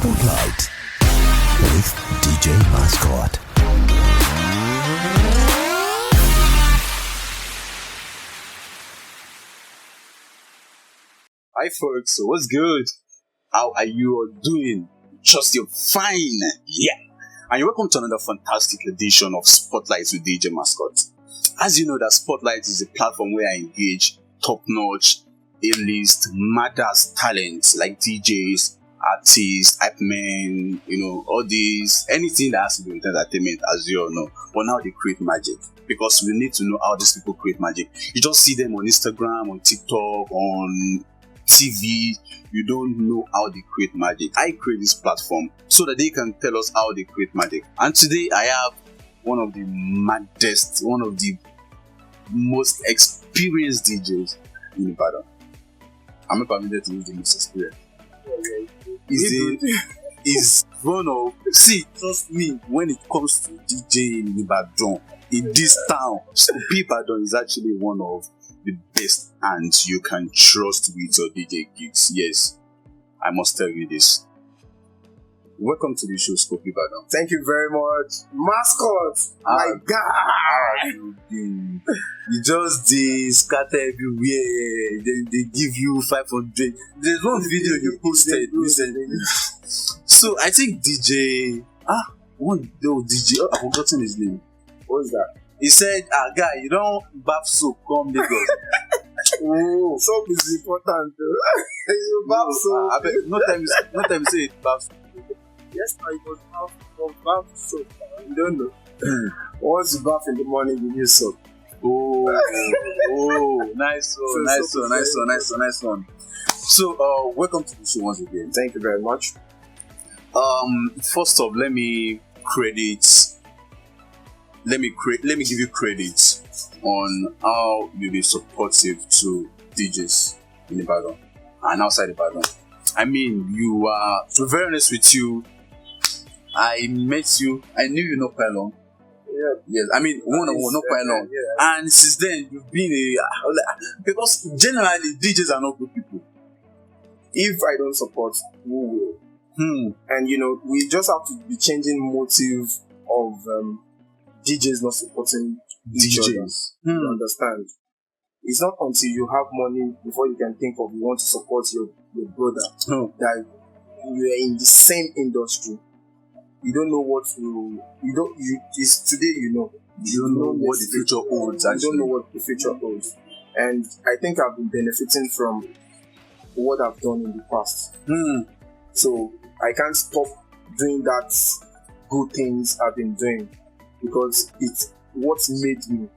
Spotlight with DJ Maskhot. Hi folks, what's good? How are you all doing? Trust you're fine. Yeah. And you're welcome to another fantastic edition of Spotlight with DJ Maskhot. As you know, that Spotlight is a platform where I engage top-notch, A-list, matters talents like DJs, artists, hype men, all these, anything that has to do with entertainment, as you all know. But now they create magic, because we need to know how these people create magic. You just see them on Instagram, on TikTok, on TV. You don't know how they create magic. I create this platform so that they can tell us how they create magic. And today I have one of the maddest, one of the most experienced DJs in Ibadan. I'm not permitted to use the most experienced. Is one of, trust me, when it comes to DJ in Ibadan, in this town, Ibadan is actually one of the best hands you can trust with your DJ gigs. Yes, I must tell you this. Welcome to the show, Scopeman. Thank you very much, Maskhot. My God, you just scatter everywhere. They give you 500. There's one video you posted recently. So I think DJ. DJ. I've forgotten his name. What's that? He said, guy, you don't bath soap, come Lagos. Oh, soap is important. You bath soap. No time you say it, bath soap. Yes, I was bath soap. You don't know. Once you bath in the morning, you use soap. Nice one. So, welcome to the show once again. Thank you very much. First off, let me give you credit on how you be supportive to DJs in Ibadan and outside Ibadan. I mean, you are, to be very honest with you, I met you, I knew you not quite long. Yeah. Yes, I mean, one-on-one, not quite long. Yeah. And since then, you've been because generally, DJs are not good people. If I don't support, who will? And we just have to be changing motive of DJs not supporting each other. You understand? It's not until you have money before you can think of you want to support your brother that you are in the same industry. You don't know what it's today. You don't know what the future holds. You don't know what the future holds, and I think I've been benefiting from what I've done in the past. So I can't stop doing that good things I've been doing, because it's what made me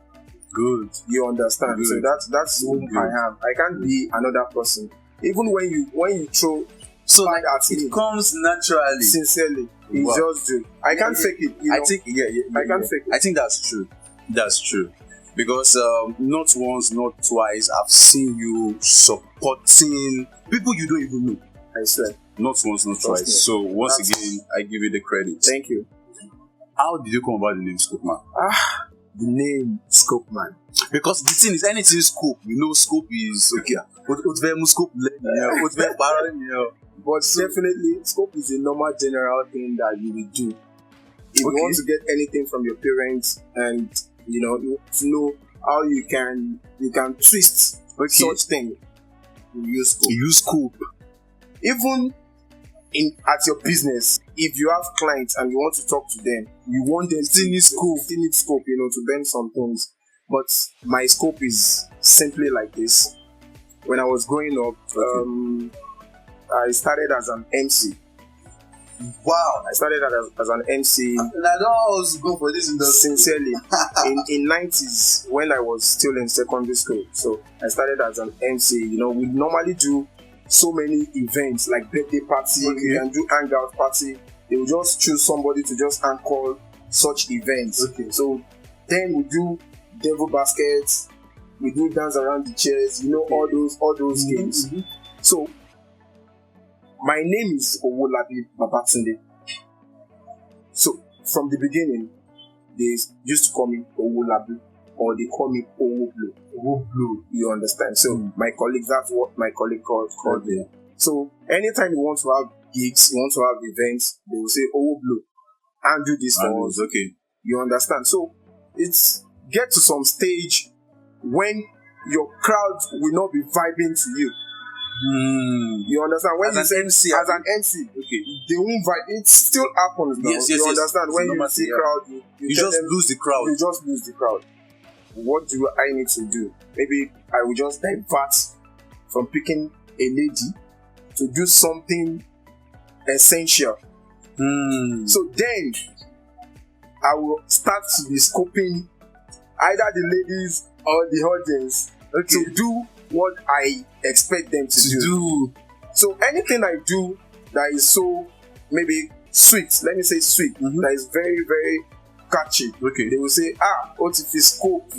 good. You understand? Good. So that's who I am. I can't be another person. Even when you throw, so like it comes naturally, sincerely. It's just do. I can't fake it. I think I can't fake it. I think that's true. That's true. Because not once, not twice, I've seen you supporting people you don't even know. I swear. Not once, not twice. Me. So once again, I give you the credit. Thank you. How did you come about the name Scopeman? The name Scopeman. Because the thing is, anything scope, scope is okay. But definitely, scope is a normal general thing that you will do. If you want to get anything from your parents, and you to know how you can twist such thing, you use scope. You use scope. Even at your business, if you have clients and you want to talk to them, you want them still need scope, to bend some things. But my scope is simply like this. When I was growing up, I started as an MC. Wow! I started as an MC. And I don't always go for this industry. Sincerely, in 90s when I was still in secondary school. So I started as an MC. We normally do so many events like birthday party. We can do hangout party. They will just choose somebody to just anchor such events. So then we do devil baskets. We do dance around the chairs. All those games. So my name is Owolabi Babatunde. So from the beginning, they used to call me Owolabi, or they call me Owoblo. Owoblo, you understand? So my colleagues, that's what my colleague called me. So anytime you want to have gigs, you want to have events, they will say, oh, Blue, and do this for us. Okay. You understand? So it's get to some stage when your crowd will not be vibing to you. You understand? When as an MC, as an MC, okay, they won't vibe. It still happens now. Yes, you understand? When you see crowd, you just lose the crowd. You just lose the crowd. What do I need to do? Maybe I will just divert from picking a lady to do something essential. So then I will start to be scoping either the ladies or the audience to do what I expect them to do. So anything I do that is so maybe sweet, let me say sweet, that is very, very catchy. Okay. They will say, what if it's scope?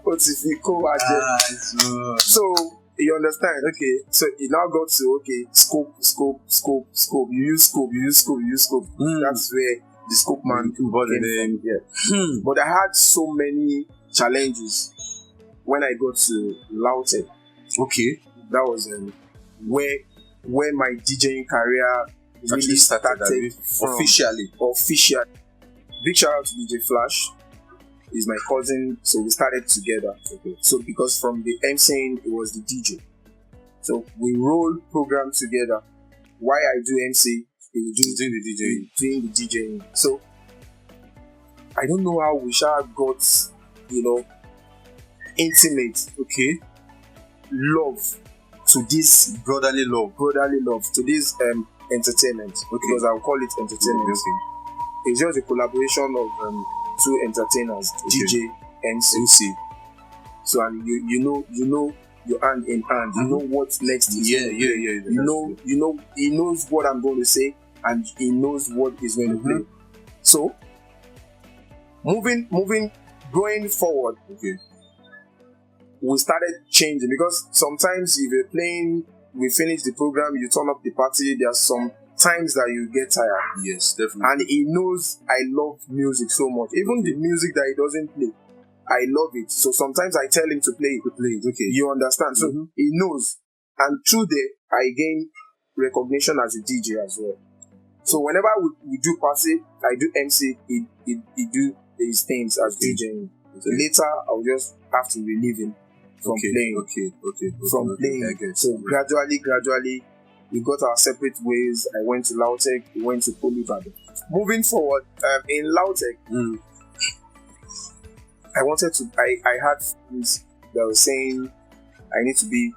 What if we go at them? So you understand? Okay. So it now got to scope. You use scope. That's where the Scopeman came from. Yeah. But I had so many challenges when I got to Lautech. Okay. That was where my DJing career really started officially. Big shout out to DJ Flash. He's my cousin, so we started together. Okay. So because from the MCing, it was the DJ. So we roll program together. Why I do MC, he will do doing the DJing. So I don't know how we got, intimate. Okay. Love to this brotherly love to this entertainment. Okay. Because I'll call it entertainment. Okay. It's just a collaboration of two entertainers, DJ, MC. So and you know your hand in hand. You know what's next. You know he knows what I'm going to say and he knows what he's going to play. So going forward, we started changing because sometimes if you're playing, we finish the program, you turn up the party, there are some times that you get tired. Yes, definitely. And he knows I love music so much. Even the music that he doesn't play, I love it. So sometimes I tell him to play it. Okay. You understand? So he knows. And through there, I gain recognition as a DJ as well. So whenever we do party, I do MC, he do his things as DJing. So later, I'll just have to relieve him from playing. Playing. So gradually, we got our separate ways. I went to Lautech, he went to Ibadan. Moving forward, in Lautech, I had friends that were saying I need to be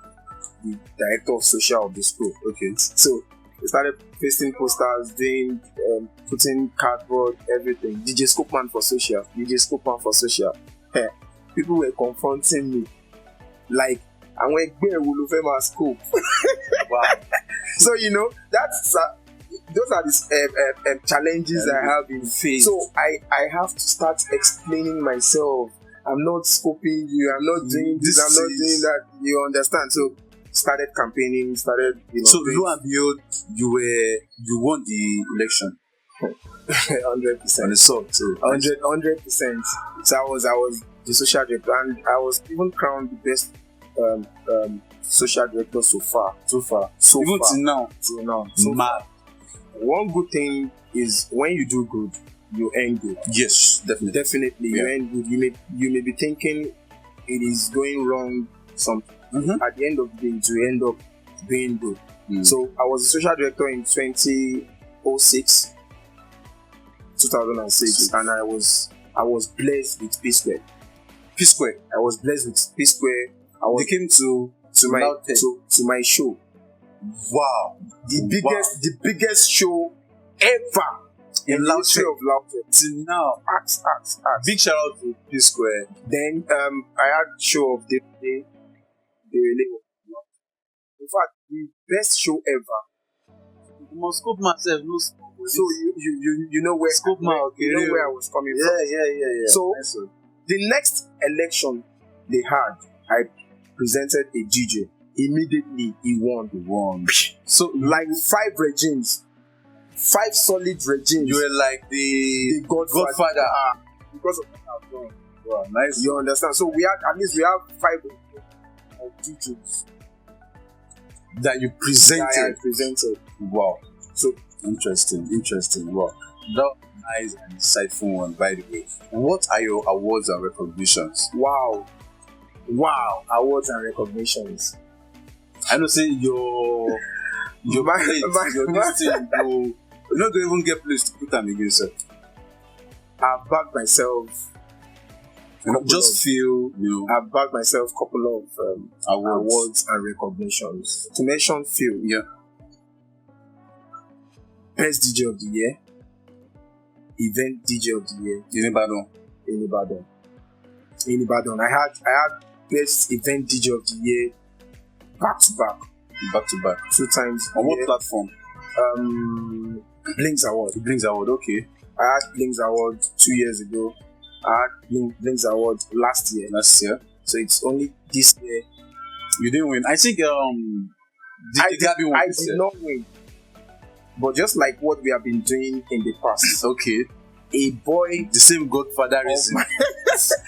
the director of social of the school. Okay. So we started pasting posters, doing, putting cardboard, everything. DJ Scopeman for social. People were confronting me. Like, I went, where will you my scope? Wow. So, those are the challenges I have in face. So, I have to start explaining myself. I'm not scoping you, I'm not doing this, I'm not doing that. You understand? So, started campaigning, So, lo and behold, you won the election. 100%. On the salt, too. 100%. So, I was the social director, and I was even crowned the best social director so far. Even till now. Mad. One good thing is when you do good, you end good. Yes, definitely. You end good. You may be thinking it is going wrong. At the end of the day, you end up being good. So I was a social director in 2006, and I was blessed with P Square. I was blessed with P Square. They came to my show. Wow. The biggest show ever in the history of Lautech. Till now. Ask. Big shout out to P Square. Then I had show of the day. In fact, the best show ever. You must scope myself, no scope. So you know where where I was coming from. Yeah. So the next election they had, I presented a DJ. Immediately he won. So like 5 solid regimes. You were like the Godfather. Because of what I've done. Wow, nice. You understand? So we have 5 DJs that you presented. Wow. So interesting. Wow, that was nice and insightful one, by the way. What are your awards and recognitions? wow, awards and recognitions. I know, say your plate, your this thing, you're not going to even get place to put them again, sir. I've backed myself. Just feel, I've backed myself a couple of awards and recognitions. To mention few, yeah. Best DJ of the Year, Event DJ of the Year In Ibadan. In Ibadan, I had Best Event DJ of the Year back to back 2 times. On what platform? Blinks Award. Okay. I had Blinks Award 2 years ago. I had Blinks Award last year. So it's only this year. You didn't win. I think I did not win. But just like what we have been doing in the past. Okay. A boy. The same Godfatherism.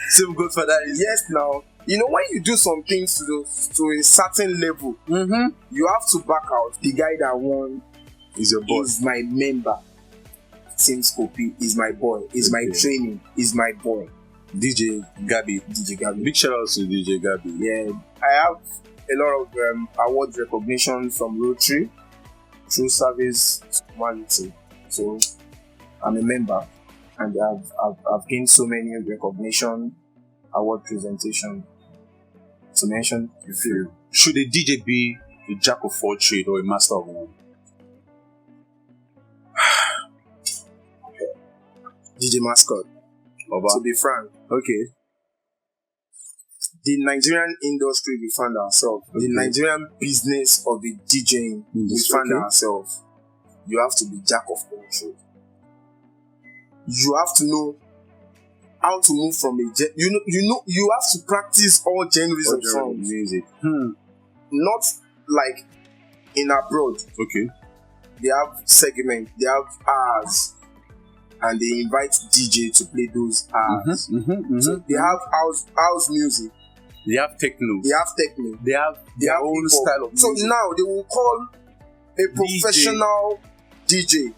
Same Godfatherism. Yes, now. You know, when you do some things to a certain level, you have to back out. The guy that won is your boy. Is my member. Team Scopeman is my boy. Is my training. Is my boy. DJ Gabby. Big shout out to DJ Gabby. Yeah. I have a lot of award recognition from Rotary through service to humanity. So I'm a member and I've gained so many recognition, award presentation. To mention a few. Should a DJ be a jack of all trades or a master of one? DJ Maskhot. To be frank, okay. The Nigerian industry we find ourselves, the Nigerian business of the DJing we find ourselves, you have to be jack of all trades. You have to know how to move from you have to practice all genres of songs. Music. Not like in abroad. Okay. They have segment, they have hours, and they invite DJ to play those hours. So they have house music. They have techno. They have their own style of music. So now they will call a professional DJ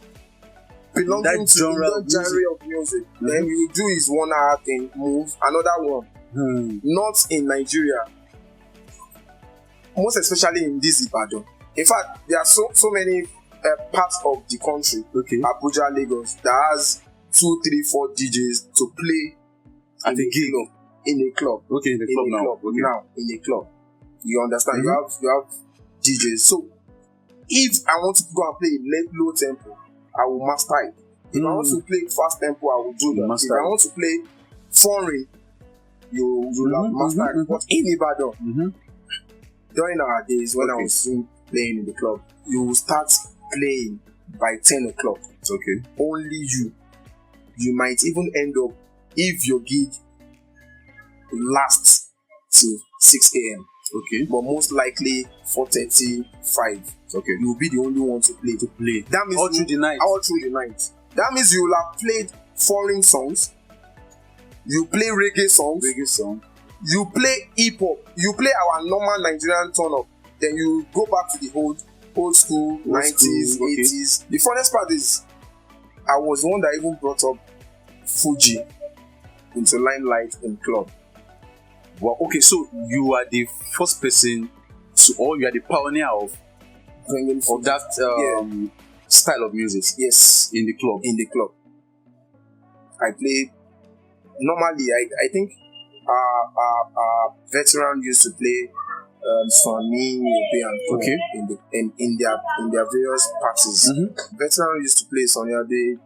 belonging to the genre of music. Then you do his 1 hour thing, move, another one. Not in Nigeria. Most especially in this Ibadan. In fact, there are so many parts of the country, Abuja, Lagos, that has 2, 3, 4 DJs to play at a gig. In a club. Okay, in the club now. Now, in a club. You understand? You have DJs. So, if I want to go and play low tempo, I will master it. If I want to play fast tempo, I will do that. If I want to play foreign, you will master it. But in Ibadan, during our days when I was still playing in the club, you will start playing by 10 o'clock. Okay. Only you. You might even end up, if your gig lasts till 6 a.m. Okay. But most likely 4:30, 5. Okay. You will be the only one to play. That means all through the night. That means you will have played foreign songs. You play reggae songs. You play hip hop. You play our normal Nigerian turn up. Then you go back to the old school 90s, 80s. The funniest part is I was the one that even brought up Fuji into limelight in club. Well, okay, so you are the first person or you are the pioneer of bringing of that style of music. Yes, in the club. I play normally. I think veteran used to play Sonny, and okay, in their various parties. Veteran used to play Sonny Ade,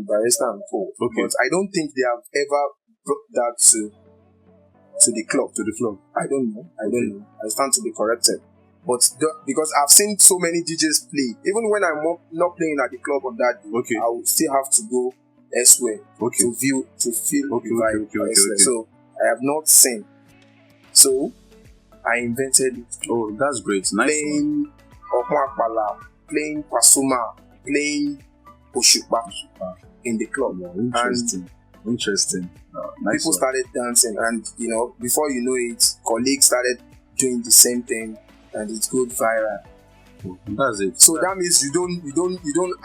Barista and Co. Okay, but I don't think they have ever brought that to the club. I don't know. I stand to be corrected. But because I've seen so many DJs play, even when I'm not playing at the club on that day, I will still have to go elsewhere to feel the vibe elsewhere. So I have not seen. So I invented it. Oh, that's great. Nice. Playing Okmakpala, playing Pasuma, playing Oshupa in the club. Interesting. Nice. People started dancing, and before you know it, colleagues started doing the same thing, and it goes viral. That's it. So that means you don't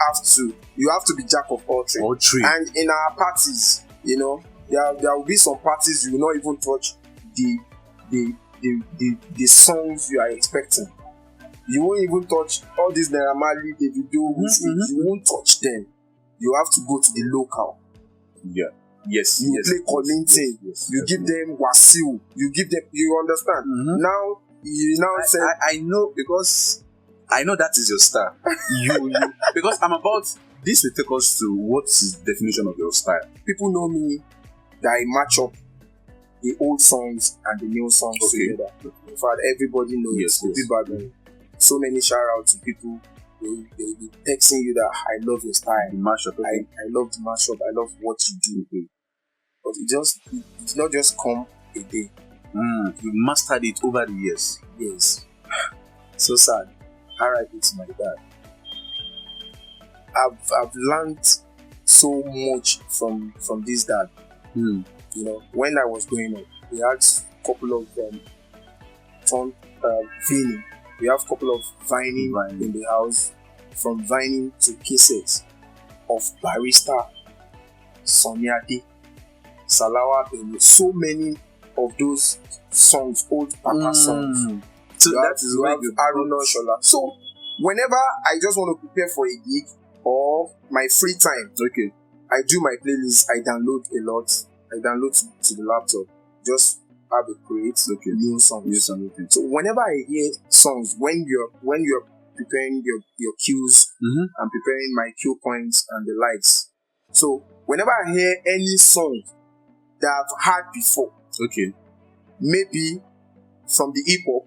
have to. You have to be jack of all trades. All trade. And in our parties, you know, there will be some parties you will not even touch the songs you are expecting. You won't even touch all these Naira Marley, Davido, you won't touch them. You have to go to the local. Yeah. Yes. You play Kollington. You give them Wasiu. You give them. You understand? Now you say I know, because I know that is your style. you because I'm about this will take us to what's the definition of your style. People know me that I match up the old songs and the new songs together. In fact, everybody knows Ibadan. So many shout outs to people. They be texting you that I love your style. The mashup. I love the mashup. I love what you do. But it's not just come a day. You mastered it over the years. Yes. So sad. R.I.P. to my dad. I've learned so much from this dad. You know, when I was growing up, we had a couple of vinyl. We have a couple of vinyl in the house, from vinyl to cassettes of Barista, Sonyade, Salawa Bello. So many of those songs, old Papa songs. So that is where you Aruna Shola. So whenever I just want to prepare for a gig or my free time, I do my playlist. I download a lot. I download to the laptop. Just have a create new songs. So whenever I hear songs, when you're preparing your cues and preparing my cue points and the likes. So whenever I hear any song that I've heard before, maybe from the hip hop,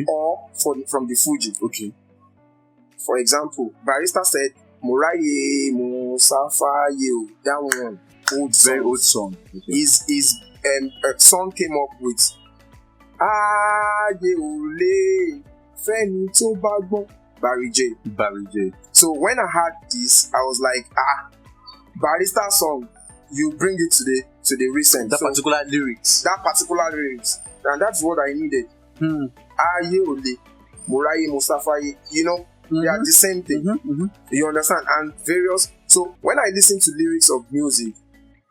or from the Fuji, For example, Barista said, "Moraye Musafa Yo." That one, very old song. His a song came up with Aye Ole Feni To Bagbon, Barry J. So when I heard this, I was like, Barista song, you bring it to the recent. That particular lyrics, and that's what I needed. Aye Ole, Moraye Mustafa, you know, they are the same thing. You understand? And various. So when I listen to lyrics of music,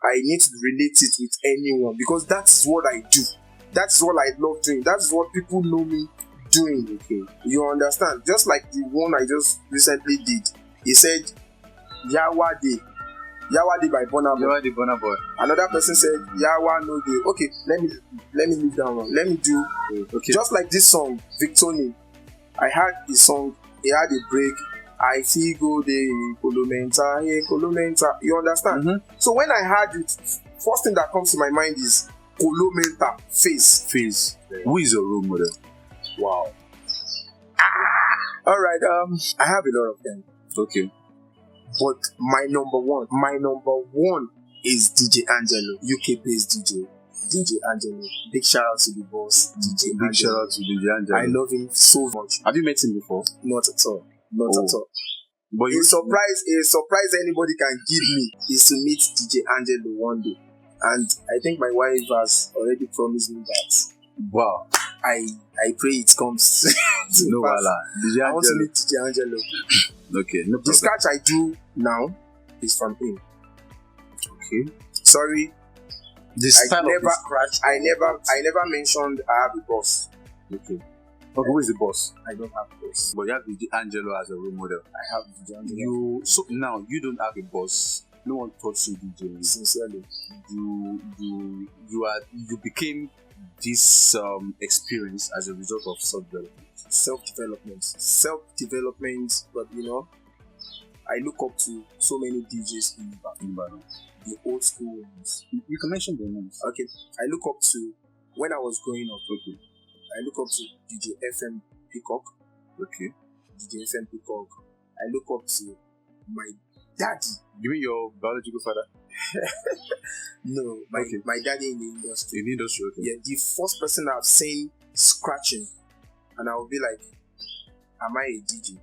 I need to relate it with anyone, because that's what I do. That's what I love doing. That's what people know me doing. You understand? Just like the one I just recently did. He said, Yawade by Burna Boy. Another person said, Yawa no day. Okay, let me leave that one. Let me do. Just like this song, Victoni. I heard the song. He had a break. I see go de Kolomenta. You understand? So when I heard it, first thing that comes to my mind is Kolomenta, face. Who is your role model? Wow. All right. I have a lot of them. But my number one is DJ Angelo, UK based DJ. DJ Angelo. Big shout out to the boss, DJ Angelo. Big shout out to DJ Angelo. I love him so much. Have you met him before? Not at all. At all. But a surprise anybody can give me is to meet DJ Angelo one day. And I think my wife has already promised me that. Wow. I pray it comes to no pass. I want to meet DJ Angelo. No problem. The scratch I do now is from him. Sorry. I never mentioned I have a boss. Who is the boss? I don't have a boss. But you have DJ Angelo as a role model. I have DJ Angelo. So now you don't have a boss. No one taught you DJing. Sincerely. You became this experience as a result of self-development. But you know, I look up to so many DJs in Ibadan. The old school ones. You can mention their names. Okay. I look up to, when I was growing up, I look up to DJ FM Peacock. DJ FM Peacock. I look up to my daddy. You mean your biological father? No, my daddy in the industry. Yeah, the first person I've seen scratching, and I will be like, am I a DJ?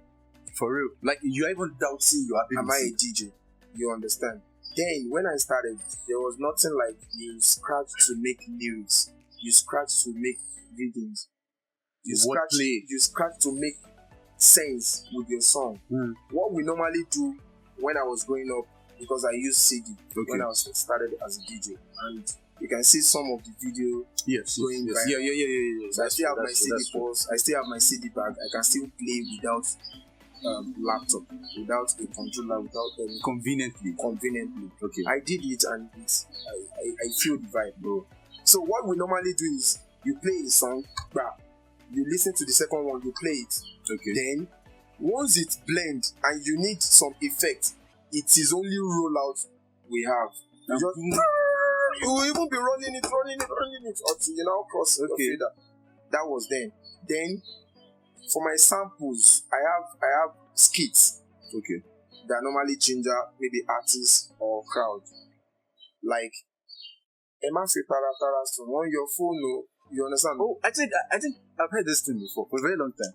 For real? Like, you're even doubting your ability. Am I a DJ? You understand? Then, when I started, there was nothing like you scratch to make lyrics. You scratch to make readings. You scratch to make sense with your song. What we normally do when I was growing up, because I used CD when I was started as a DJ, and you can see some of the video going yes. viral. Yeah. So I still have my CD pause, I still have my CD bag, I can still play without laptop, without a controller, without Conveniently. Okay. I did it, and I feel the vibe, bro. So what we normally do is you play a song, you listen to the second one, you play it. Okay. Then once it's blend and you need some effect, it is only rollout we have. You will even be running it until you now cross the fader. That was then. Then for my samples, I have skits. Okay. That normally ginger maybe artists or crowd. Like Emma Fipara on your phone, no, you understand? Oh, I think I've heard this thing before for a very long time.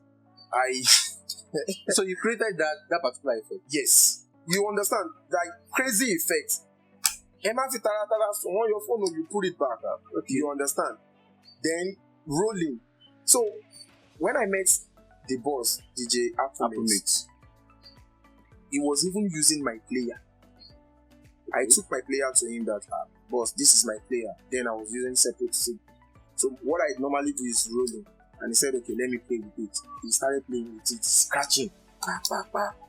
So you created that particular effect? Yes. You understand? Like crazy effect. Emma Fipara on your phone, no, you put it back up. Okay. You understand? Then rolling. So when I met the boss, DJ Afrobeats, he was even using my player. I took my player to him that, boss, this is my player. Then I was using separate SIG. So what I normally do is rolling. And he said, okay, let me play with it. He started playing with it, scratching,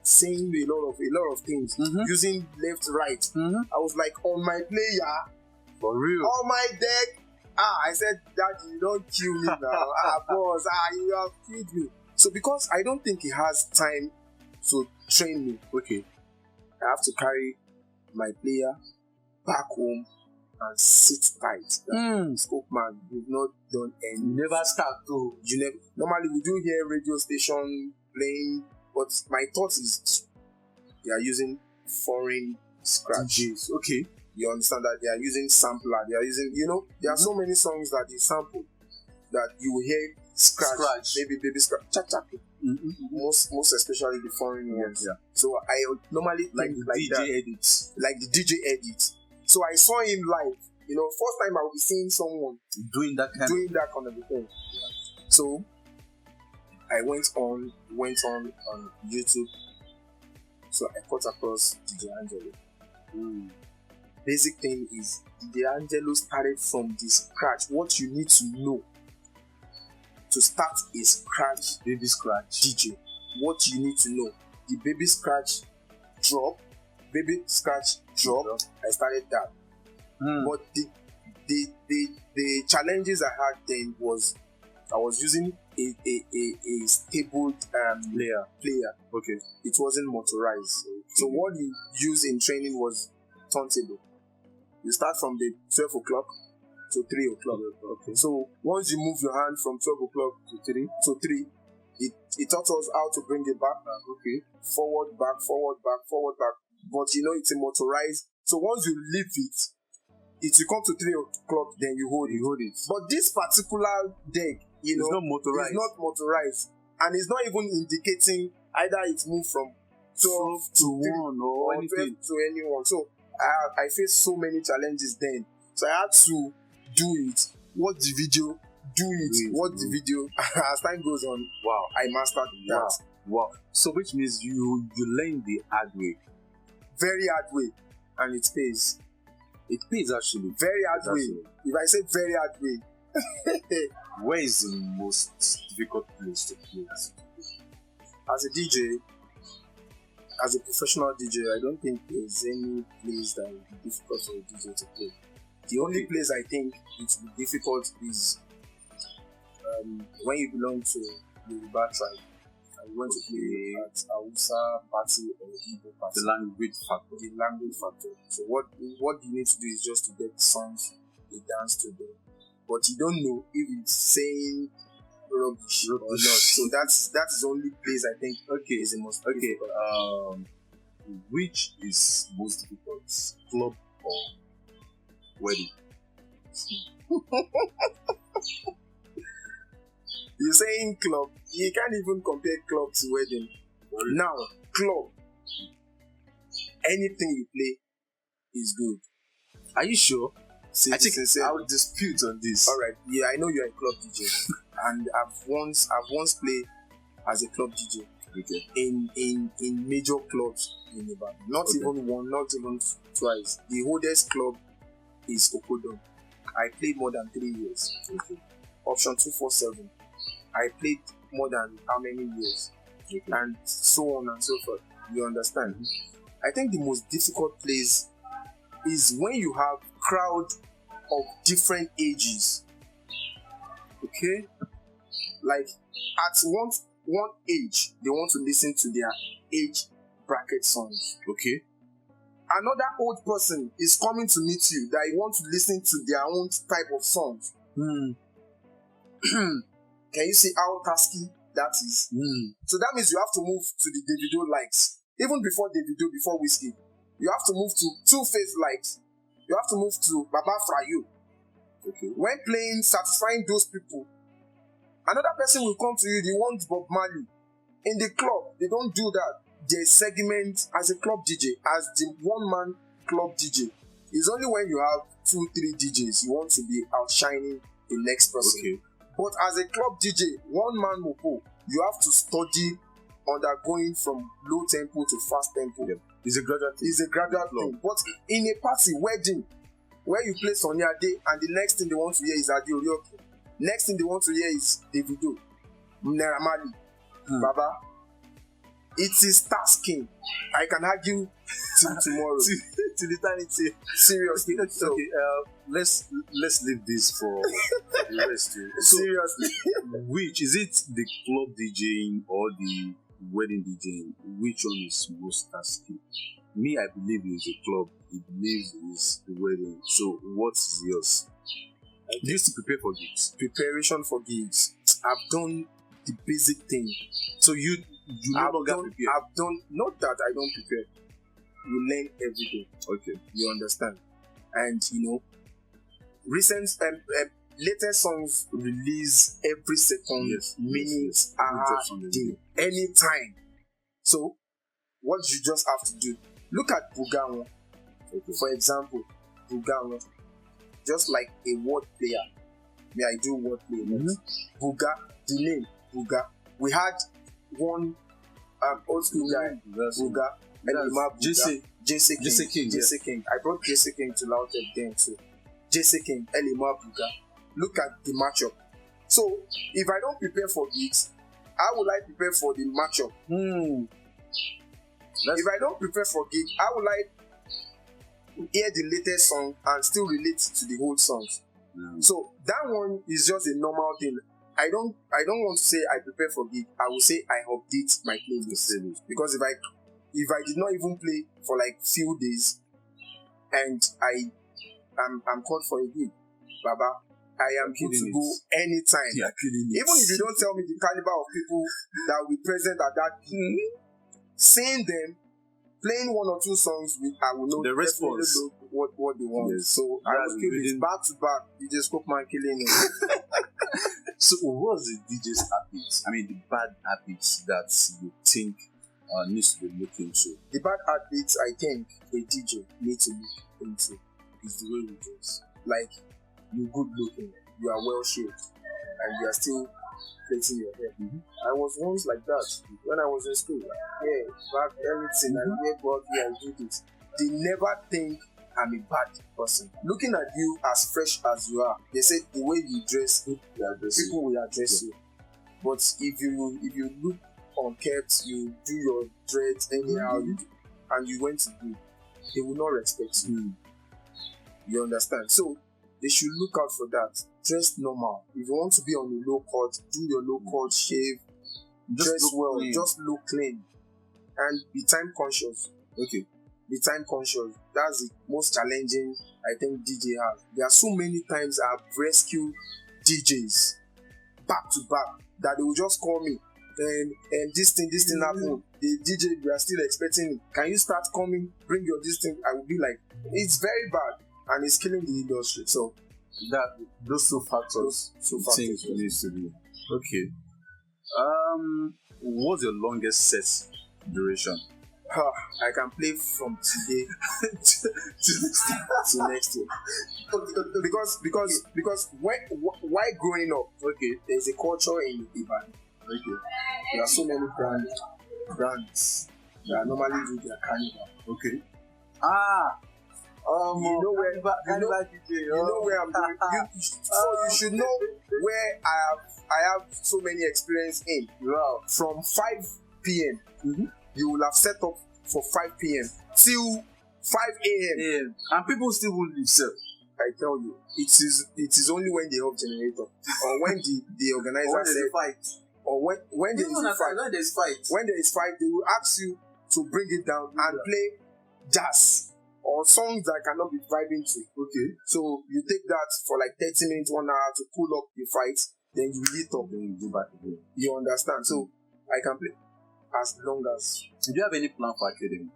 saying a lot of things, using left, right. I was like, on my player, for real, on my deck. I said, Daddy, you don't kill me now. Boss, you have killed me. So because I don't think he has time to train me, okay, I have to carry my player back home and sit tight. Scopeman, you've not done any. You never start to. Normally we do hear radio station playing, but my thought is they are using foreign scratches. Okay. You understand that they are using sampler, they are using, there are so many songs that they sample that you will hear scratch. Baby scratch, cha. Most especially the foreign ones. Yeah. So I normally like think the DJ edits. Like the DJ edits. So I saw him live. First time I will be seeing someone doing that kind of thing. So I went on YouTube. So I cut across DJ Angelo. Basic thing is DJ Angelo started from the scratch. What you need to know to start a baby scratch DJ. What you need to know: the baby scratch drop. I started that. But the challenges I had then was I was using a stable player. Okay. It wasn't motorized. So what you use in training was turntable. You start from the 12 o'clock to 3 o'clock. Okay. So once you move your hand from 12 o'clock to 3, it taught us how to bring it back. Okay. Forward, back. But it's a motorized. So once you leave it will come to 3 o'clock, then you hold it. But this particular deck, it's not motorized. And it's not even indicating either it's moved from 12 to 1 or anything to anyone. So I faced so many challenges then. So I had to do it. Watch the video. Do it. Watch the video. As time goes on, wow, I mastered that. Wow. So which means you learned the hard way. Very hard way. And it pays. It pays actually. Very hard way. If I say very hard way. Where is the most difficult place to play? As a DJ, as a professional DJ, I don't think there's any place that will be difficult for a DJ to play. The only place I think it will be difficult is when you belong to the Yoruba tribe and you want to play at Hausa party or Igbo party. The language factor. So what you need to do is just to get songs, you dance to them. But you don't know if it's saying rubbish or not. So that's the only place I think is the most difficult. Which is most difficult? Club or wedding? You're saying club. You can't even compare club to wedding. Now, club, anything you play is good. Are you sure? I think I would dispute on this. Alright, yeah, I know you're a club DJ. And I've once played as a club DJ. Okay. in major clubs in Ibadan. Not even one, not even twice. The oldest club is Okodon. I played more than 3 years. Okay. Option 247. I played more than how many years? Okay. And so on and so forth. You understand? Mm-hmm. I think the most difficult place is when you have crowd of different ages. Okay? Like at one age, they want to listen to their age bracket songs. Okay. Another old person is coming to meet you that he wants to listen to their own type of songs. Can you see how tasky that is? So that means you have to move to the Davido likes. Even before Davido, before Whiskey, you have to move to Two-Face likes. You have to move to Baba Frayo. Okay. When playing, satisfying those people, another person will come to you, they want Bob Marley. In the club, they don't do that. There's segment as a club DJ, as the one-man club DJ. It's only when you have 2-3 DJs you want to be outshining the next person. Okay. But as a club DJ, one-man mopo, you have to study undergoing from low tempo to fast tempo. Yeah. It's a gradual thing. But in a party, wedding, where you play Sonia Day and the next thing they want to hear is Adi Orioke. Next thing they want to hear is Davido, Naira Marley, Baba. It is tasking. I can argue till tomorrow. till eternity. Seriously. So, Okay. Let's leave this for the rest. So, seriously. which is it? The club DJing or the wedding DJing? Which one is most tasky? Me, I believe it's the club. He believes it's the wedding. So, what's yours? You used to prepare for gigs. Preparation for gigs. I've done the basic thing. So you no longer prepare. I've done, not that I don't prepare. You learn every day. Okay. You understand? And recent latest songs release every second, minutes, hour, day, anytime. So what you just have to do, look at Bugawa. Okay. For example, Bugawa, just like a word player. May I do word play? Buga, the name Buga. We had one old school guy, Buga, Jesse King. I brought Jesse King to Lautech then too. Jesse King, Elima Buga. Look at the matchup. So if I don't prepare for gigs, how will I prepare for the matchup? If I don't prepare for gig, how will I hear the latest song and still relate to the old songs? So that one is just a normal thing. I don't want to say I prepare for gig. I will say I update my playlist. Because if I did not even play for like few days and I'm called for a gig, Baba, I am good to go anytime. Even if you don't tell me the caliber of people that will be present at that gig, seeing them playing one or two songs, I will know the response what they want. Yes. So I will keep it back to back. DJ Scopeman killing it. So what's the DJ's habits? I mean, the bad habits that you think needs to be looked into. The bad habits I think a DJ needs to look into is the way you dress. Like, you're good looking, you are well shaped, and you are still plaiting your hair. I was once like that when I was in school. Yeah, back everything, I wear broad hair, I do this. They never think I'm a bad person. Looking at you as fresh as you are, they say the way you dress, people will address you. But if you look unkempt, you do your dreads anyhow, and you went to do, they will not respect you. You understand? So they should look out for that. Dress normal. If you want to be on a low cut, do your low cut, shave, dress well, just look clean, and be time conscious. Okay. Be time conscious. That's the most challenging I think DJ has. There are so many times I've rescued DJs back to back that they will just call me and this thing happened. The DJ, we are still expecting it. Can you start coming? Bring your this thing. I will be like, it's very bad and it's killing the industry. So that those two factors things needs to be okay. What's your longest set duration? I can play from today to next year. Because why growing up, there's a culture in Ibadan. There are so many brands brands that normally do their carnival. Okay. You know where I'm going. So you should know where I have so many experience in. Wow. From 5 p.m. You will have set up for 5 p.m. till 5 a.m. Yeah. And people still won't leave, sir. I tell you, it is only when they have generator or when the organizer or when said, fight. or when there is fight. When there is fight. When there is fight, they will ask you to bring it down and play jazz or songs that cannot be vibing to. Okay. So you take that for like 30 minutes, 1 hour to cool up the fight, then you lit up, then you go back again. You understand? So I can play as long as. Do you have any plan for academy?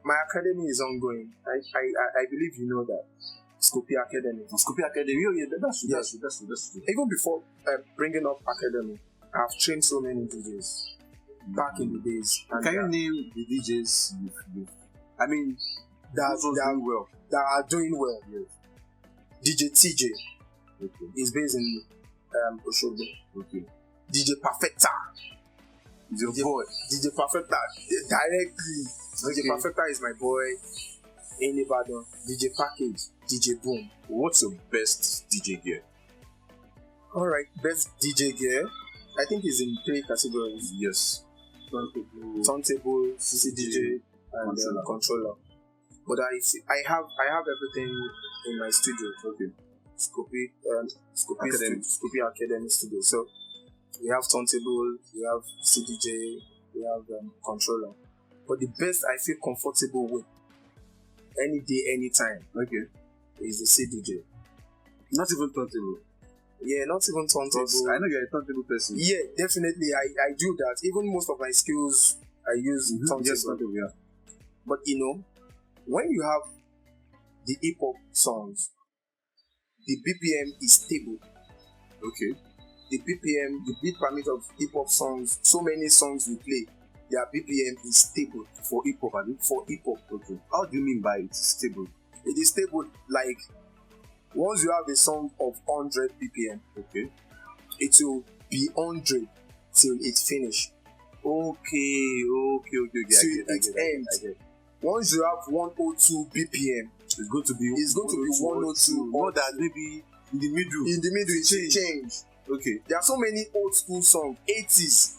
My academy is ongoing. I believe you know that. Scopeman Academy. Scopeman Academy. Oh, yeah, that's true. Even before bringing up academy, I've trained so many DJs back in the days. And can you name the DJs I mean, that are doing well? Yes. DJ TJ. Okay. Is based in Oshogo. Okay. DJ Perfecta. Your boy. DJ Perfecta directly. Okay. DJ Perfecta is my boy in Ibadan. DJ Package. DJ Boom. What's your best DJ gear? Alright, best DJ gear. I think it's in 3 categories. Yes. Turntable, CCDJ, and controller. But I have everything in my studio. Okay. Scopeman Academy studio. So we have turntable, we have CDJ, we have controller. But the best I feel comfortable with, any day, anytime, okay, is the CDJ. Not even turntable. Yeah, not even turntable. I know you're a turntable person. Yeah, definitely. I do that. Even most of my skills, I use turntable. Yes, turntable, yeah. But when you have the hip hop songs, the BPM is stable. Okay. The BPM, the beat permit of hip hop songs, so many songs we play, their BPM is stable for hip hop. For hip hop. Okay. How do you mean by it's stable? It is stable like once you have a song of 100 BPM, okay, it will be 100 till it finish. Okay. Till it ends. Once you have 102 BPM, it's going to be 102. More than maybe in the middle. In the middle, it change. Okay. There are so many old school songs, 80s.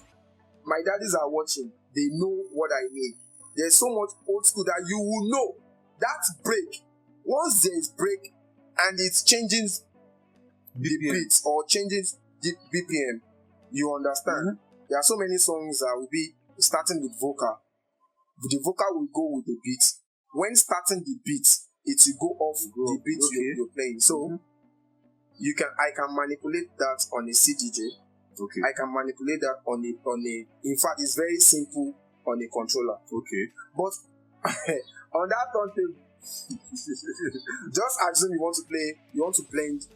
My daddies are watching. They know what I mean. There's so much old school that you will know. That break. Once there is break and it's changing the beat or changes the BPM, you understand. Mm-hmm. There are so many songs that will be starting with vocal. The vocal will go with the beat. When starting the beat, it will go off the beat you're playing. So I can manipulate that on a CDJ. Okay. I can manipulate that on a. In fact, it's very simple on a controller. Okay. But on that turntable, just assume you want to blend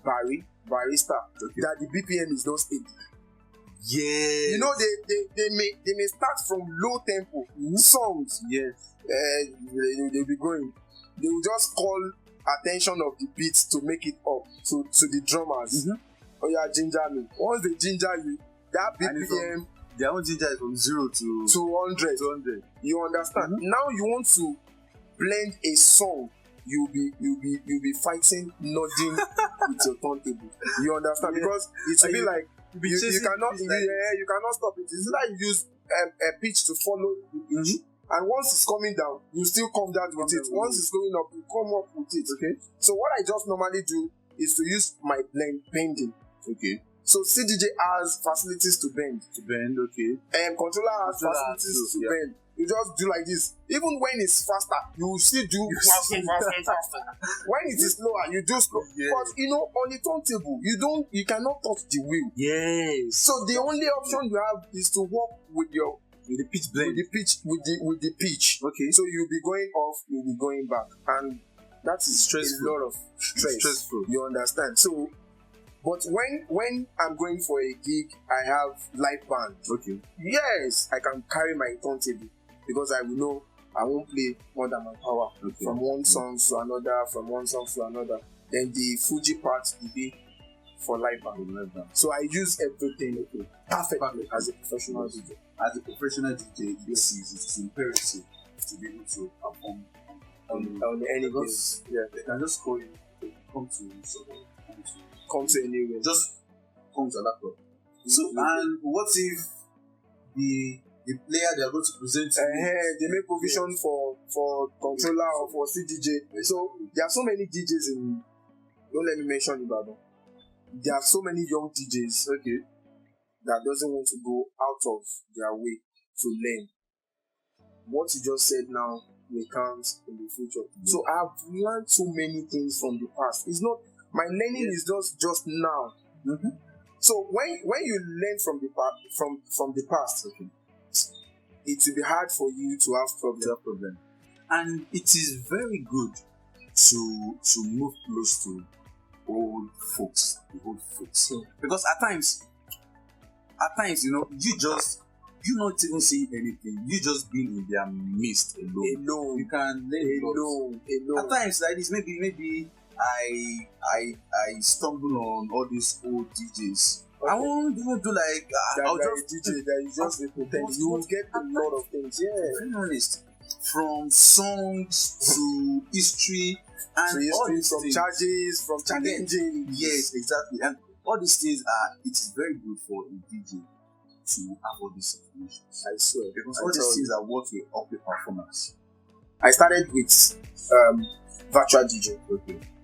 barista. Okay. That the BPM is not stable. Yeah. They may start from low tempo songs. Yes. They'll be going. They will just call attention of the beat to make it up to the drummers. Mm-hmm. Oh yeah, ginger me. Once they ginger you, that BPM, their own ginger is from 0 to 100. You understand? Mm-hmm. Now you want to blend a song. You'll be fighting, nodding with your turntable. You understand? Yeah. Because it will be like you cannot stop it. It's like you use a pitch to follow the pitch. Mm-hmm. And once it's coming down, you still come down with it. Once it's going up, you come up with it. Okay. So what I just normally do is to use my bending. Okay. So CDJ has facilities to bend. Okay. And controller has facilities to bend. You just do like this. Even when it's faster, you still do faster. When it is slower, you do slow. Yeah. But on the turntable, you cannot touch the wheel. Yes. So the only option you have is to work with the pitch blend. With the pitch. Okay. So you'll be going off, you'll be going back. And that is stressful. A lot of stress. It's stressful. You understand? So, but when I'm going for a gig, I have live band. Okay. Yes, I can carry my turntable because I will know I won't play more than my power. From one song to another, from one song to another. Then the Fuji part will be for live band. So I use everything perfectly as a professional DJ. As a professional DJ, it is imperative to be able to perform on any because they can just call you, come to anywhere. Just come to a laptop. So and what if the player they are going to present to they make provision for controller or for CDJ. So there are so many DJs in, don't let me mention Ibadan. There are so many young DJs that doesn't want to go out of their way to learn. What you just said now may count in the future. So I've learned so many things from the past. It's not my learning is just now. So when you learn from the past, it will be hard for you to have problem. And it is very good to move close to the old folks. Because at times, you not even see anything. You just being in their midst alone. You can learn alone. At times like this, maybe I stumble on all these old DJs. I won't even do like I'll just DJ that you just pretend. You will get a lot of things. Very honest. From songs to history and all these from things. charges, from challenging. Yes, exactly. And all these things it's very good for a DJ to have all these information. I swear. Because all these things are what will help the performance. I started with virtual DJ.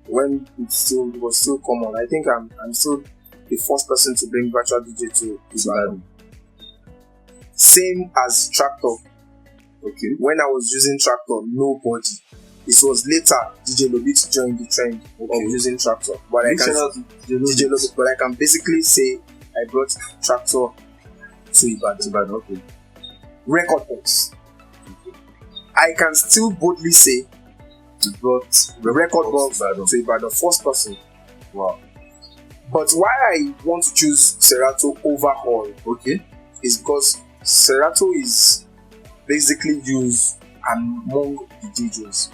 When it was still common. I think I'm still the first person to bring virtual DJ to Ibadan. Same as Tractor. When I was using Tractor, nobody. It was later DJ Lobit joined the trend of using Tractor. But I can basically say I brought Tractor to Ibadan. Record box. I can still boldly say you brought the record box to Ibadan. First person. Wow. But why I want to choose Serato over all, is because Serato is basically used among the DJs.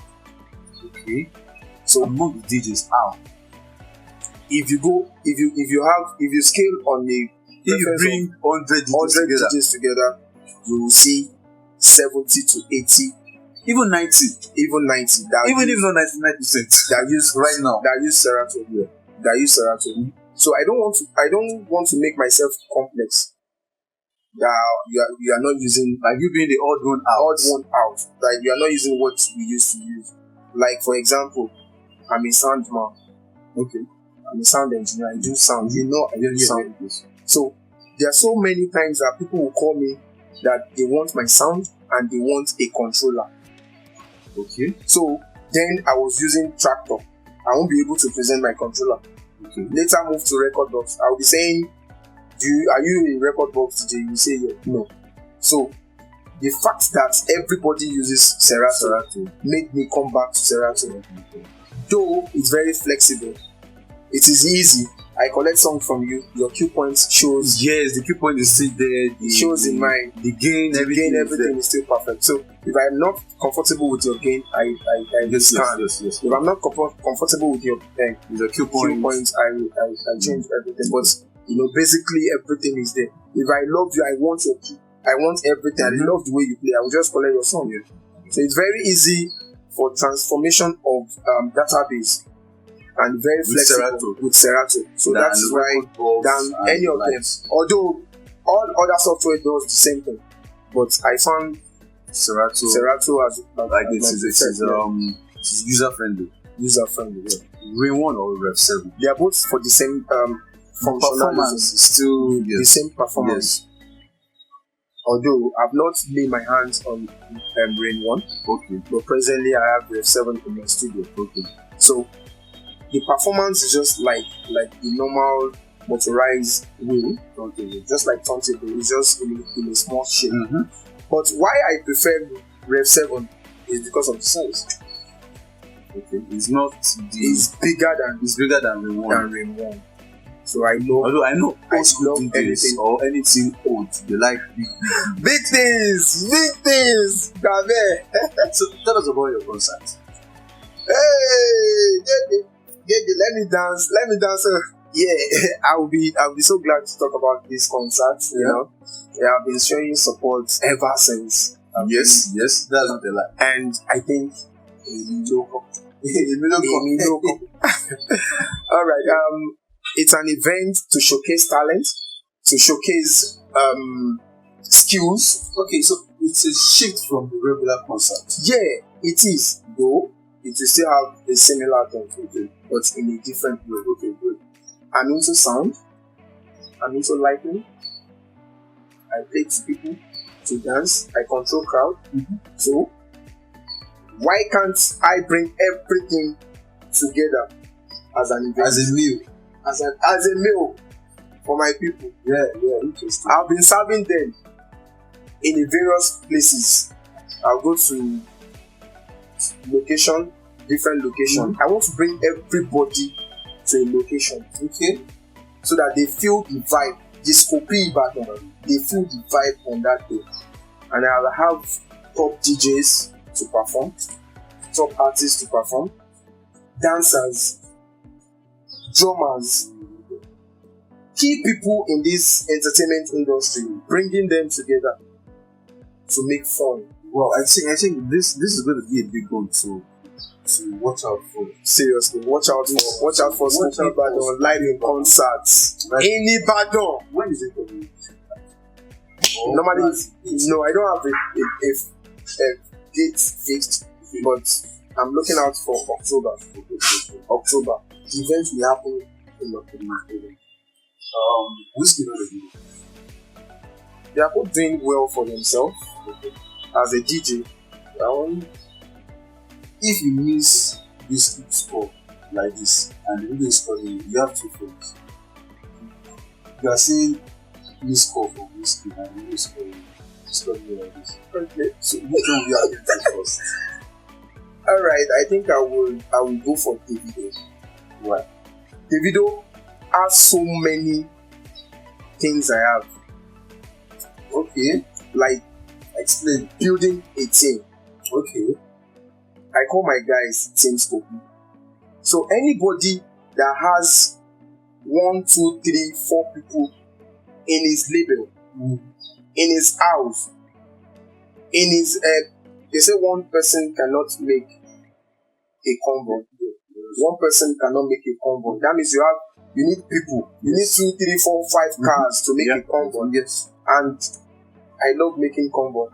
So among the DJs, how? If you scale on if you bring 100 DJs together, you will see 70 to 80, even 90. Even if not 99%, that use right now. That use Serato. So I don't want to make myself complex. That you are not using, like you being the odd one out. Like you are not using what we used to use. Like for example, I'm a sound man. I'm a sound engineer. I do sound. I do sound. So there are so many times that people will call me that they want my sound and they want a controller. So then I was using Tractor. I won't be able to present my controller. Later move to record box. I'll be saying, are you a record box DJ? You say no. So the fact that everybody uses Serato made me come back to Serato. Though it's very flexible, it is easy. I collect songs from you. Your cue points shows. Yes, the cue point is still there. It shows in mind. The gain, everything is still perfect. So if I'm not comfortable with your gain, I discard. Yes. If I'm not comfortable with your cue points, I change everything. But basically everything is there. If I love you, I want your key. I want everything. I love the way you play. I will just collect your song. So it's very easy for transformation of database. And very flexible with Serato. So that is why than any of them. Although all other software does the same thing, but I found Serato as like this is user friendly. Ring 1 or Rev 7. They are both for the same performance. Still the same performance. Although I've not laid my hands on Ring 1, but presently I have Rev 7 in my studio. So the performance is just like the normal motorized wheel, just like turntable. It's just in a small shape. But why I prefer Rev 7 is because of the size. It's not. It's bigger than Ring 1. So I know. Although I know old school DJs or anything old, they like big things. So tell us about your concert. Hey, let me dance. yeah, I'll be so glad to talk about this concert. You know, yeah, I've been showing support ever since. Yes, that's not a lie. And I think all right. It's an event to showcase talent, to showcase skills. Okay, so it's a shift from the regular concert. Yeah, it is. Though it will still have a similar thing, but in a different way. Okay, good. I'm into sound. I'm into lighting. I play to people to dance. I control crowd. So why can't I bring everything together as an event? As a meal. As a meal for my people. Yeah, interesting. I've been serving them in various places. I'll go to different location. I want to bring everybody to a location, okay, so that they feel the vibe. The Scopeman, they feel the vibe on that day, and I'll have top DJs to perform, top artists to perform, dancers, drummers, key people in this entertainment industry, bringing them together to make fun. Well, I think this is going to be a big one to watch out for. Seriously, watch out for Ibadan live in concerts in Ibadan. When is it coming? Normally, no, I don't have a date fixed, but I'm looking out for October. October. The event will happen in October. Who's gonna do? They are both doing well for themselves. As a DJ, if you miss this score like this and the video is calling you have two phones. You are saying miss call for whiskey and the video is calling you like this. Okay. So which one we are getting first? Alright, I think I will go for Davido. Why? Davido has so many things I have. Okay. Like, explain. Building a team. Okay. I call my guys Team Scopeman. So anybody that has 1, 2, 3, 4 people in his label, in his house, in his they say one person cannot make a convoy. One person cannot make a convoy. That means you need people. You need 2, 3, 4, 5 cars to make a convoy. Yes. And I love making convoy.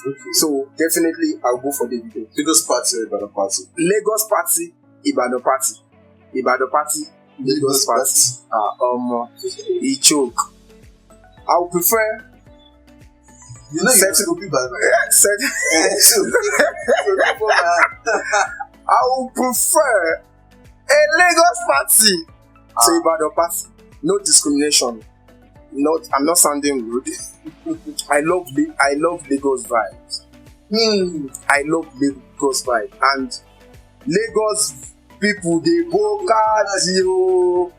Okay. So definitely I'll go for Davido. Lagos party, Ibadan party. Lagos party, Ibadan party. Ibadan party, Lagos party. He choke. I would prefer. You know you to be bad. I would prefer a Lagos party to Ibadan party. No discrimination. I'm not sounding rude. I love Lagos vibes. I love Lagos vibe, and Lagos people they boca zero.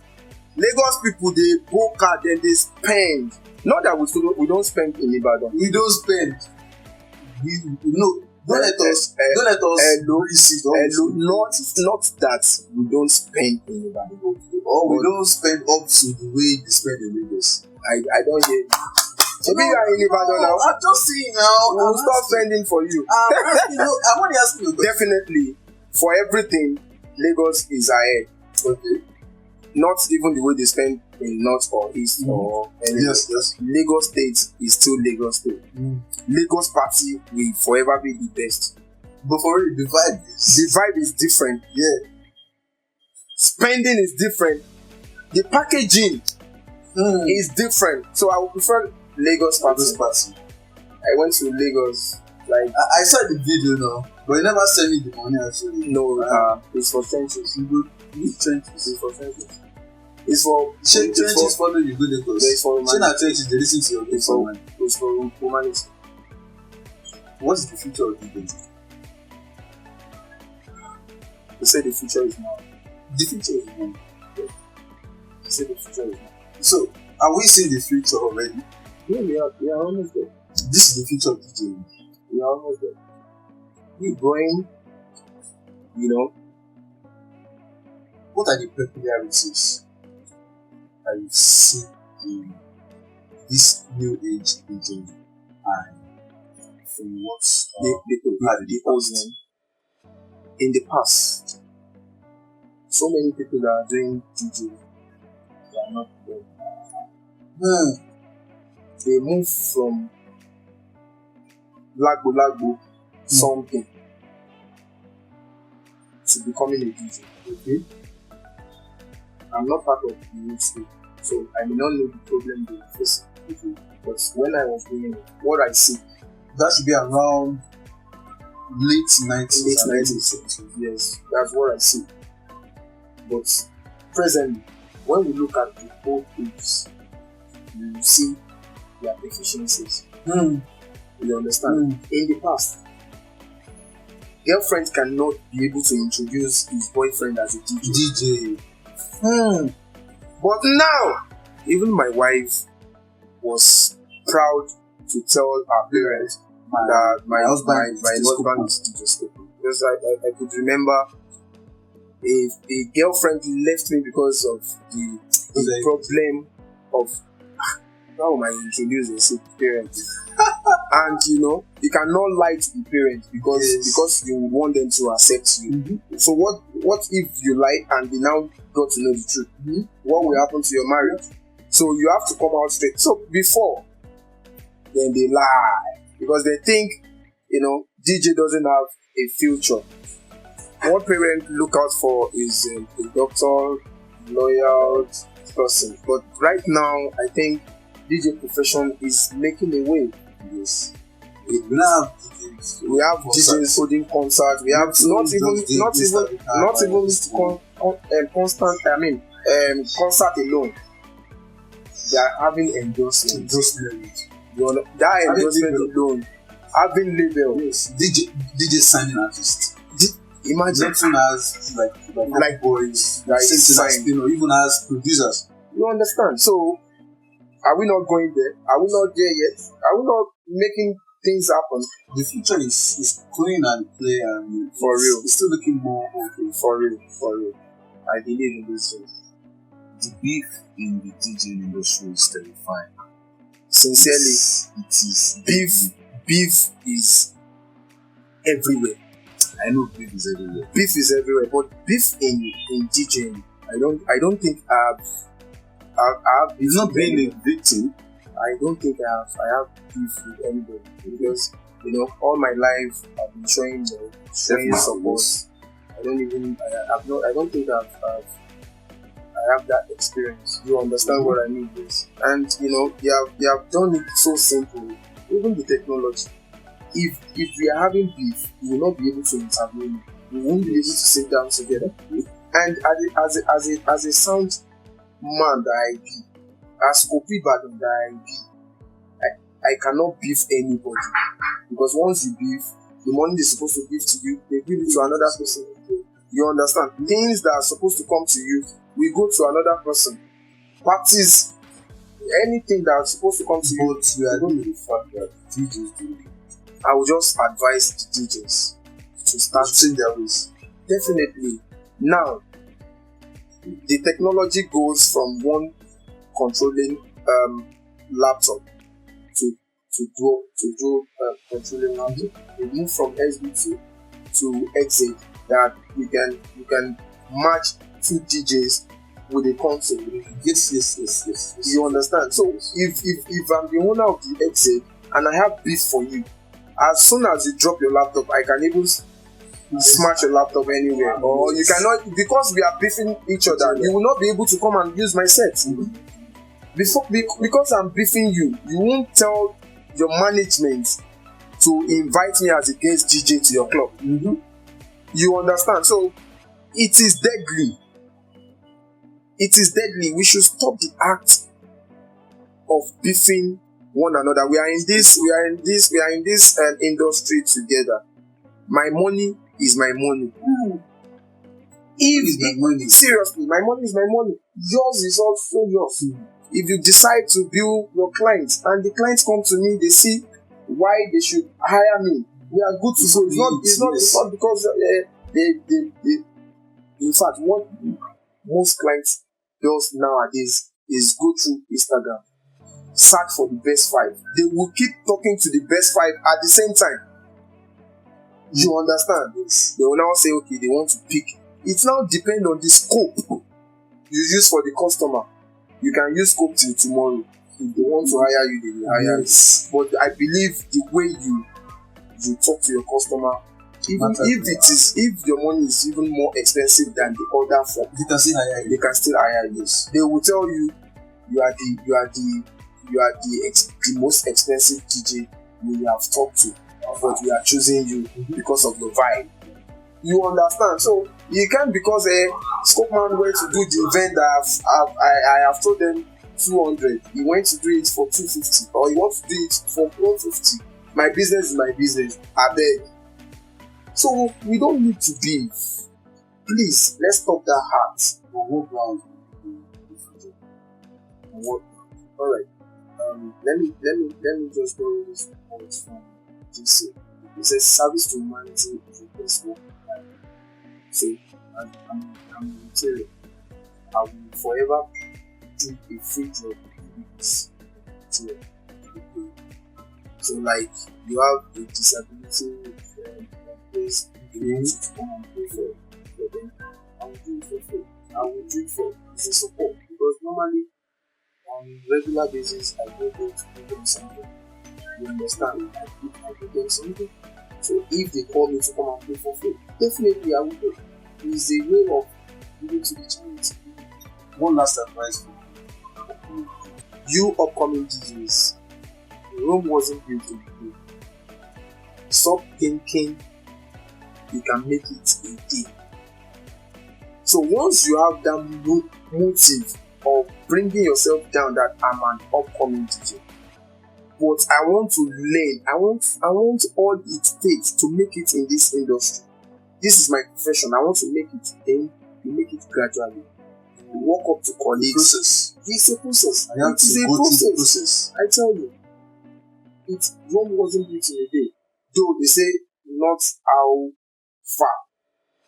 Lagos people they boca, then they spend. Not that we don't spend in Ibadan. We don't spend. Don't let us not that we don't spend in Ibadan. Or we don't spend up to the way they spend in Lagos. I don't hear you. Maybe you are in Ibadan now. I'm just saying now. We'll stop spending for you. I want to ask you. Definitely, for everything, Lagos is ahead. Okay. Not even the way they spend in North or East or anything. Yes. Lagos State is still Lagos State. Lagos party will forever be the best. But for real, the vibe is different. Yeah. Spending is different. The packaging is different. So I would prefer Lagos party. I went to Lagos. Like I saw the video now, but you never sent me the money actually. No, it's for trenches. Trenches is for trenches. It's for trenches follow you go Lagos. It's for trenches they listen to your music. It's for humanity. What's the future of DJ? They say the future is now. The future is now. They say the future is now. So are we seeing the future already? Yeah, we are almost there. This is the future of DJing. We are almost there. We're going, What are the peculiarities that you see in this new age DJ and from what the old one? In the past, so many people that are doing DJ, they are not there. They move from lagbo something to becoming a DJ. Okay, I'm not part of the new school, so I may not know the problem they are facing. Okay. But when I was doing it, what I see, that should be around late 90s. Late 90s, yes, that's what I see. But presently, when we look at the old apes, you see their deficiencies. You understand? In the past, girlfriend cannot be able to introduce his boyfriend as a DJ. But now, even my wife was proud to tell her parents that my husband is DJ Scopeman. Because I could remember a girlfriend left me because of the problem of how am I introduce a parent. And you cannot lie to the parents because you want them to accept you. So what if you lie and they now got to know the truth? What will happen to your marriage? So you have to come out straight. So before, then they lie because they think DJ doesn't have a future. What parents look out for is a doctor, loyal person. But right now, I think DJ profession is making a way. Yes. We have DJs holding concerts. We have not even constant. Concert alone. They are having endorsement. That endorsement alone, having label. Yes. DJ signing artist. Imagine as like boys, even as producers. You understand? So, are we not going there? Are we not there yet? Are we not making things happen? The future is clean and clear and for real. It's still looking more okay. For real. I believe in this thing. The beef in the DJing industry is terrifying. Sincerely, it is beef is everywhere. I know beef is everywhere. Beef is everywhere, but beef in DJing, I don't think I've It's not being a victim. I don't think I have beef with anybody because all my life I've been showing support. I don't think I have that experience. You understand what I mean? Yes. And you have done it so simple. Even the technology. If we are having beef, we will not be able to intervene. We won't be able to sit down together. And as a sound man that I be, as Ibadan that I be, I cannot beef anybody because once you beef, the money they're supposed to give to you, they give it to another person. You understand? Things that are supposed to come to you, we go to another person. Parties, anything that are supposed to come to you, we are going to the fact that DJs do it. I would just advise the DJs to start seeing their ways. Definitely. Now, the technology goes from one controlling laptop to do controlling laptop. We move from SB2 to XA that you can match two DJs with a console. Yes. You understand? So if I'm the owner of the XA and I have beef for you, as soon as you drop your laptop, I can even smash your laptop anywhere. Or you cannot, because we are beefing each other, you will not be able to come and use my set. Because I'm beefing you, you won't tell your management to invite me as a guest DJ to your club. You understand? So it is deadly. It is deadly. We should stop the act of beefing one another. We are in this industry together. My money is my money. Seriously, my money is my money. Yours is also yours. If you decide to bill your clients and the clients come to me, they see why they should hire me. We are good to go. It's not because they in fact what most clients does nowadays is go through Instagram, search for the best 5. They will keep talking to the best 5 at the same time. You understand? Yes. They will now say, okay, they want to pick. It now depends on the scope you use for the customer. You can use scope till tomorrow. If they want to hire you, they will hire you. But I believe the way you talk to your customer, even if your money is even more expensive than the other form, they can still hire you. They can still hire you. They will tell you you are the most expensive DJ we have talked to, but we are choosing you because of your vibe. You understand? So you can't, because Scopeman went to do the event that I have told them 200. He went to do it for 250, or he wants to do it for 150. My business is my business. I beg. So we don't need to beef. Please, let's stop that heart. What ground? Alright. Let me just go this point from GC. It says service to humanity is the best work. So I'm material. I will forever do a free job with this material. So like you have a disability place, you want to come and pay for them. I will do it for free. I will do it for as a support, because normally on regular basis I go to give them something. You understand? I give them something. So if they call me to come and pay for free, definitely I will do. It's a way of giving to the charity. One last advice for you upcoming DJs. Rome wasn't built in a day. Stop thinking you can make it a day. So once you have that motive of bringing yourself down, that I'm an upcoming DJ, but I want to learn, I want all it takes to make it in this industry. This is my profession. I want to make it. Then you make it gradually. You walk up to colleagues. It's a process. It is a process. I tell you, Rome wasn't built in a day. Though they say not how far,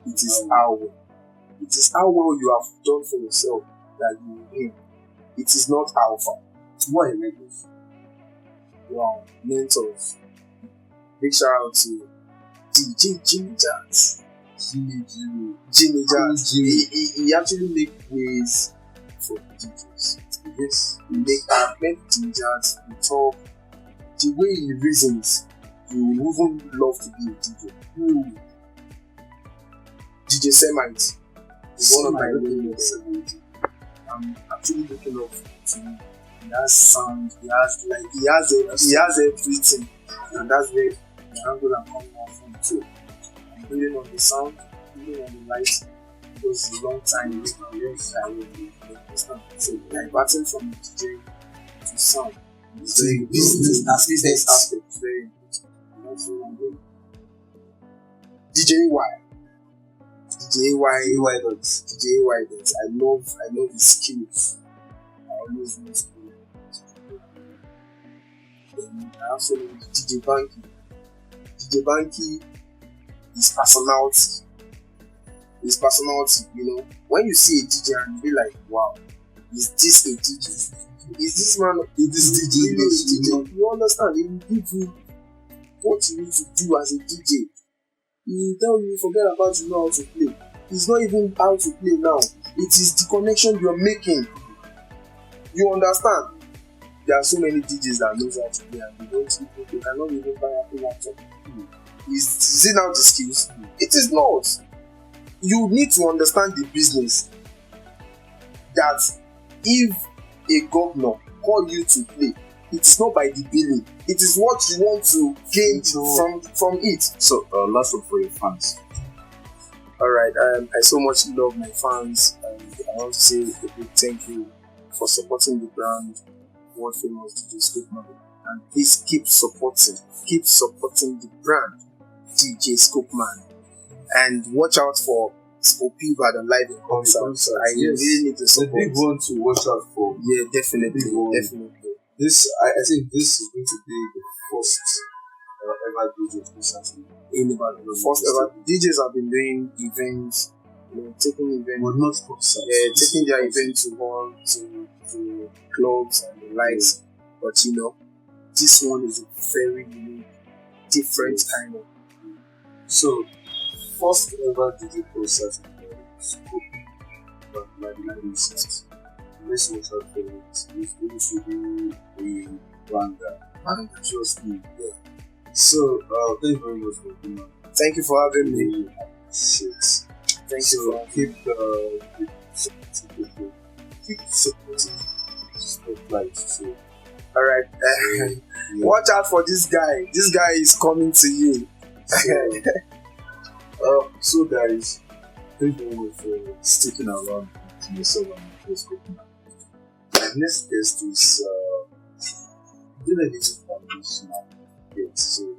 it is how well. It is how well you have done for yourself that you will win. It is not how far. What are your mentors? Wow, mentors. Big shout out to DJ Jimmy Jazz. Jimmy Jazz. He actually make ways for DJs. Yes. He make Jimmy Jazz talk. The way he reasons, you will even love to be a DJ. DJ Semite is one of my favorites. I'm actually looking up to him. He has sound, he has everything, and that's where the angle I'm coming out from too. I'm building on the sound, building on the light, because it's a long time. It's not very understand. So diverting from DJ to sound. It's very business aspect. It's very important. And that's what I'm doing. DJ Y dots. I love his skills. I always want to do it. Then I also know DJ Banky, his personality, you know. When you see a DJ and you be like, wow, is this a DJ? Is this man a DJ? You understand? He will give you what you need to do as a DJ. He will tell you, forget about you know how to play. It's not even how to play now. It is the connection you're making. You understand? There are so many DJs that knows how to play and they cannot even buy a laptop. Is it now the skills? It is not. You need to understand the business. That if a governor call you to play, it is not by the billing. It is what you want to gain from it. So, last one for your fans. Alright, I so much love my fans, and I want to say a big thank you for supporting the brand, world famous DJ Scopeman, and please keep supporting the brand, DJ Scopeman, and watch out for Ibadan live in concert. Really need to support. The big one to watch out for. Yeah, definitely. This, I think this is going to be the first ever DJ concert in Ibadan. The first ever. DJs have been doing events, taking events, but not concerts. Yeah, taking their events to to clubs and the likes, but you know, this one is a very unique, different kind of. So, first ever DJ process in the Scopeman, but like 1960s. This was her favorite. It used to be a banger. And it was me. Yeah. So, thank you very much for being on. Thank you for having me. Shit. Thank So, you for keep supporting people. Keep supporting Spotlight. So, alright. yeah. Watch out for this guy. This guy is coming to you. So guys, thank you very much for sticking around with myself and my Scopeman. My next guest is doing a little foundational yet, so